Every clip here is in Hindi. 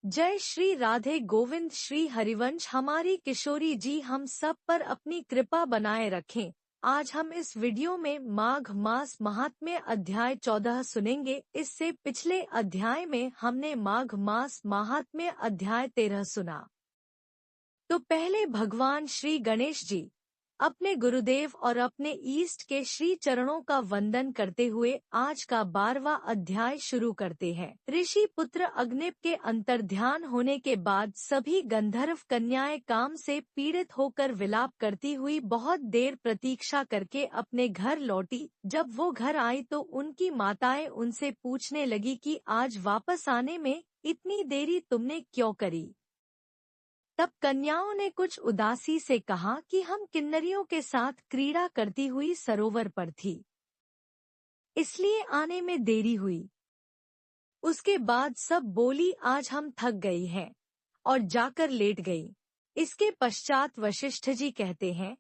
जय श्री राधे गोविंद श्री हरिवंश। हमारी किशोरी जी हम सब पर अपनी कृपा बनाए रखें। आज हम इस वीडियो में माघ मास महात्म्य अध्याय 14 सुनेंगे। इससे पिछले अध्याय में हमने माघ मास महात्म्य अध्याय 13 सुना। तो पहले भगवान श्री गणेश जी अपने गुरुदेव और अपने ईष्ट के श्री चरणों का वंदन करते हुए आज का 12वां अध्याय शुरू करते हैं। ऋषि पुत्र अग्निप के अंतर्ध्यान होने के बाद सभी गंधर्व कन्याएं काम से पीड़ित होकर विलाप करती हुई बहुत देर प्रतीक्षा करके अपने घर लौटी। जब वो घर आई तो उनकी माताएं उनसे पूछने लगी कि आज वापस आने में इतनी देरी तुमने क्यों करी। तब कन्याओं ने कुछ उदासी से कहा कि हम किन्नरियों के साथ क्रीड़ा करती हुई सरोवर पर थी, इसलिए आने में देरी हुई। उसके बाद सब बोली आज हम थक गई हैं और जाकर लेट गई। इसके पश्चात वशिष्ठ जी कहते हैं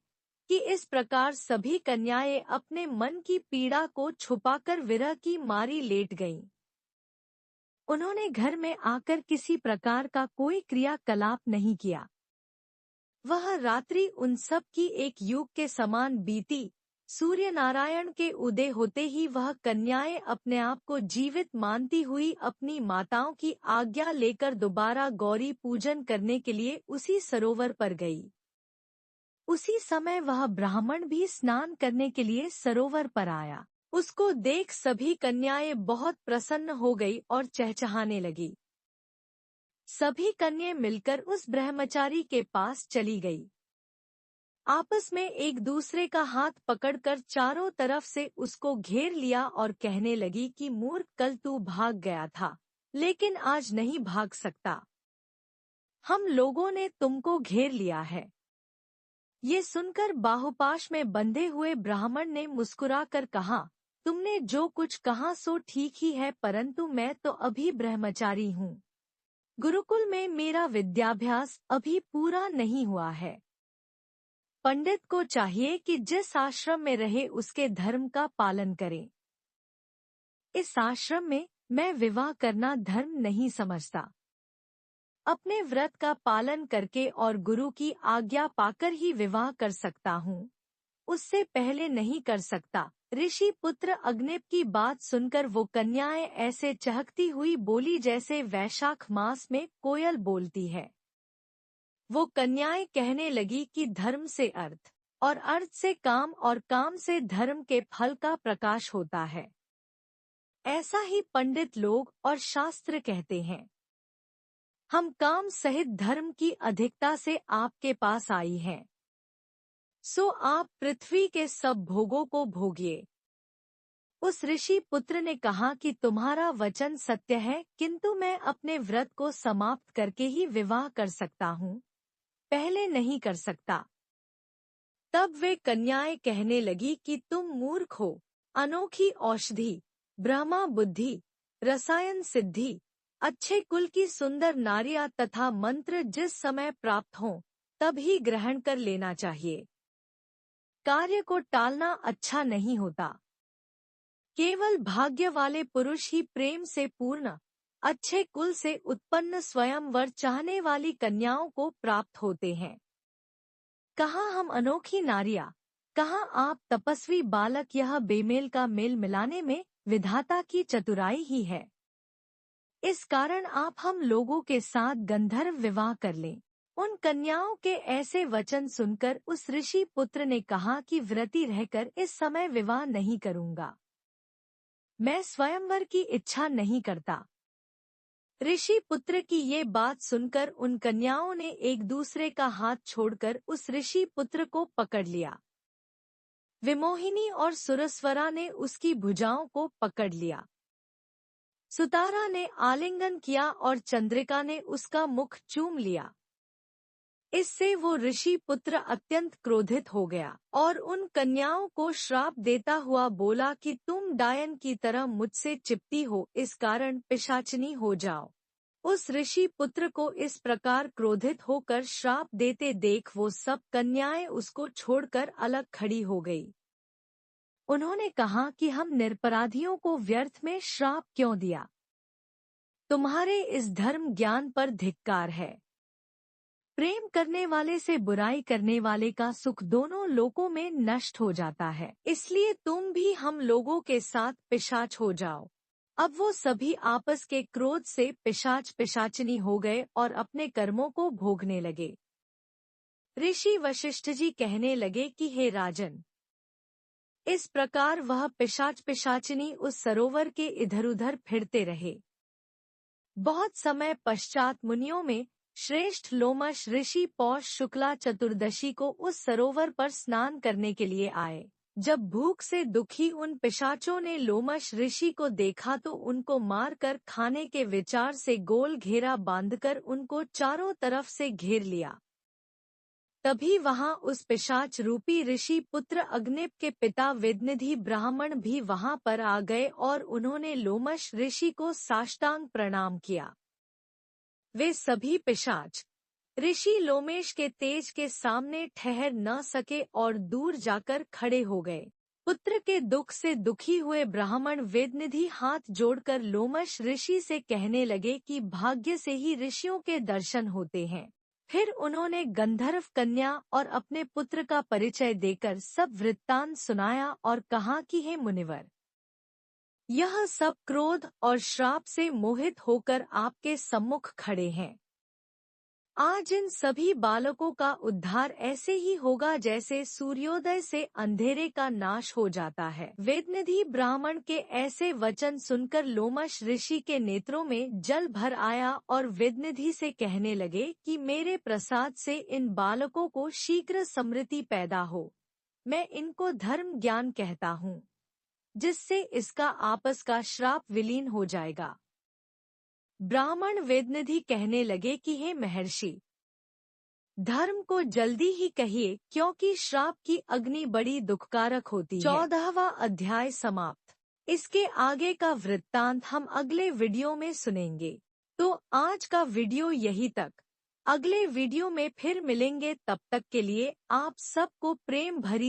कि इस प्रकार सभी कन्याएं अपने मन की पीड़ा को छुपाकर विरह की मारी लेट गईं। उन्होंने घर में आकर किसी प्रकार का कोई क्रियाकलाप नहीं किया। वह रात्रि उन सब की एक युग के समान बीती। सूर्य नारायण के उदय होते ही वह कन्याएं अपने आप को जीवित मानती हुई अपनी माताओं की आज्ञा लेकर दोबारा गौरी पूजन करने के लिए उसी सरोवर पर गई। उसी समय वह ब्राह्मण भी स्नान करने के लिए सरोवर पर आया। उसको देख सभी कन्याएं बहुत प्रसन्न हो गई और चहचहाने लगी। सभी कन्याएं मिलकर उस ब्रह्मचारी के पास चली गई। आपस में एक दूसरे का हाथ पकड़कर चारों तरफ से उसको घेर लिया और कहने लगी कि मूर्ख, कल तू भाग गया था लेकिन आज नहीं भाग सकता। हम लोगों ने तुमको घेर लिया है। ये सुनकर बाहुपाश में बंधे हुए ब्राह्मण ने मुस्कुराकर कहा, तुमने जो कुछ कहा सो ठीक ही है, परंतु मैं तो अभी ब्रह्मचारी हूँ। गुरुकुल में मेरा विद्याभ्यास अभी पूरा नहीं हुआ है। पंडित को चाहिए कि जिस आश्रम में रहे उसके धर्म का पालन करे। इस आश्रम में मैं विवाह करना धर्म नहीं समझता। अपने व्रत का पालन करके और गुरु की आज्ञा पाकर ही विवाह कर सकता हूँ, उससे पहले नहीं कर सकता। ऋषि पुत्र अग्निप की बात सुनकर वो कन्याएं ऐसे चहकती हुई बोली जैसे वैशाख मास में कोयल बोलती है। वो कन्याएं कहने लगी कि धर्म से अर्थ और अर्थ से काम और काम से धर्म के फल का प्रकाश होता है। ऐसा ही पंडित लोग और शास्त्र कहते हैं। हम काम सहित धर्म की अधिकता से आपके पास आई हैं, सो आप पृथ्वी के सब भोगों को भोगिए। उस ऋषि पुत्र ने कहा कि तुम्हारा वचन सत्य है, किंतु मैं अपने व्रत को समाप्त करके ही विवाह कर सकता हूँ, पहले नहीं कर सकता। तब वे कन्याएं कहने लगी कि तुम मूर्ख हो। अनोखी औषधि, ब्रह्मा बुद्धि, रसायन सिद्धि, अच्छे कुल की सुंदर नारियां तथा मंत्र जिस समय प्राप्त हों तभी ग्रहण कर लेना चाहिए। कार्य को टालना अच्छा नहीं होता। केवल भाग्य वाले पुरुष ही प्रेम से पूर्ण अच्छे कुल से उत्पन्न स्वयंवर चाहने वाली कन्याओं को प्राप्त होते हैं। कहाँ हम अनोखी नारियां, कहाँ आप तपस्वी बालक। यह बेमेल का मेल मिलाने में विधाता की चतुराई ही है। इस कारण आप हम लोगों के साथ गंधर्व विवाह कर लें। उन कन्याओं के ऐसे वचन सुनकर उस ऋषि पुत्र ने कहा कि व्रती रहकर इस समय विवाह नहीं करूंगा। मैं स्वयंवर की इच्छा नहीं करता। ऋषि पुत्र की ये बात सुनकर उन कन्याओं ने एक दूसरे का हाथ छोड़कर उस ऋषि पुत्र को पकड़ लिया। विमोहिनी और सुरस्वरा ने उसकी भुजाओं को पकड़ लिया। सुतारा ने आलिंगन किया और चंद्रिका ने उसका मुख चूम लिया। इससे वो ऋषि पुत्र अत्यंत क्रोधित हो गया और उन कन्याओं को श्राप देता हुआ बोला कि तुम डायन की तरह मुझसे चिपटी हो, इस कारण पिशाचिनी हो जाओ। उस ऋषि पुत्र को इस प्रकार क्रोधित होकर श्राप देते देख वो सब कन्याएं उसको छोड़कर अलग खड़ी हो गई। उन्होंने कहा कि हम निरपराधियों को व्यर्थ में श्राप क्यों दिया। तुम्हारे इस धर्म ज्ञान पर धिक्कार है। प्रेम करने वाले से बुराई करने वाले का सुख दोनों लोकों में नष्ट हो जाता है। इसलिए तुम भी हम लोगों के साथ पिशाच हो जाओ। अब वो सभी आपस के क्रोध से पिशाच पिशाचिनी हो गए और अपने कर्मों को भोगने लगे। ऋषि वशिष्ठ जी कहने लगे कि हे राजन, इस प्रकार वह पिशाच पिशाचिनी उस सरोवर के इधर उधर फिरते रहे। बहुत समय पश्चात मुनियों में श्रेष्ठ लोमश ऋषि पौष शुक्ला चतुर्दशी को उस सरोवर पर स्नान करने के लिए आए। जब भूख से दुखी उन पिशाचों ने लोमश ऋषि को देखा तो उनको मारकर खाने के विचार से गोल घेरा बांधकर उनको चारों तरफ से घेर लिया। तभी वहां उस पिशाच रूपी ऋषि पुत्र अग्निप के पिता वेदनिधि ब्राह्मण भी वहां पर आ गए और उन्होंने लोमश ऋषि को साष्टांग प्रणाम किया। वे सभी पिशाच ऋषि लोमेश के तेज के सामने ठहर न सके और दूर जाकर खड़े हो गए। पुत्र के दुख से दुखी हुए ब्राह्मण वेदनिधि हाथ जोड़कर लोमश ऋषि से कहने लगे कि भाग्य से ही ऋषियों के दर्शन होते हैं। फिर उन्होंने गंधर्व कन्या और अपने पुत्र का परिचय देकर सब वृत्तांत सुनाया और कहा कि हे मुनिवर, यह सब क्रोध और श्राप से मोहित होकर आपके सम्मुख खड़े हैं। आज इन सभी बालकों का उद्धार ऐसे ही होगा जैसे सूर्योदय से अंधेरे का नाश हो जाता है। वेदनिधि ब्राह्मण के ऐसे वचन सुनकर लोमश ऋषि के नेत्रों में जल भर आया और वेदनिधि से कहने लगे कि मेरे प्रसाद से इन बालकों को शीघ्र समृद्धि पैदा हो। मैं इनको धर्म ज्ञान कहता हूँ, जिससे इसका आपस का श्राप विलीन हो जाएगा। ब्राह्मण वेदनिधि कहने लगे कि हे महर्षि, धर्म को जल्दी ही कहिए, क्योंकि श्राप की अग्नि बड़ी दुखकारक होती है। 14वां अध्याय समाप्त। इसके आगे का वृत्तांत हम अगले वीडियो में सुनेंगे। तो आज का वीडियो यही तक। अगले वीडियो में फिर मिलेंगे, तब तक के लिए आप सबको प्रेम भरी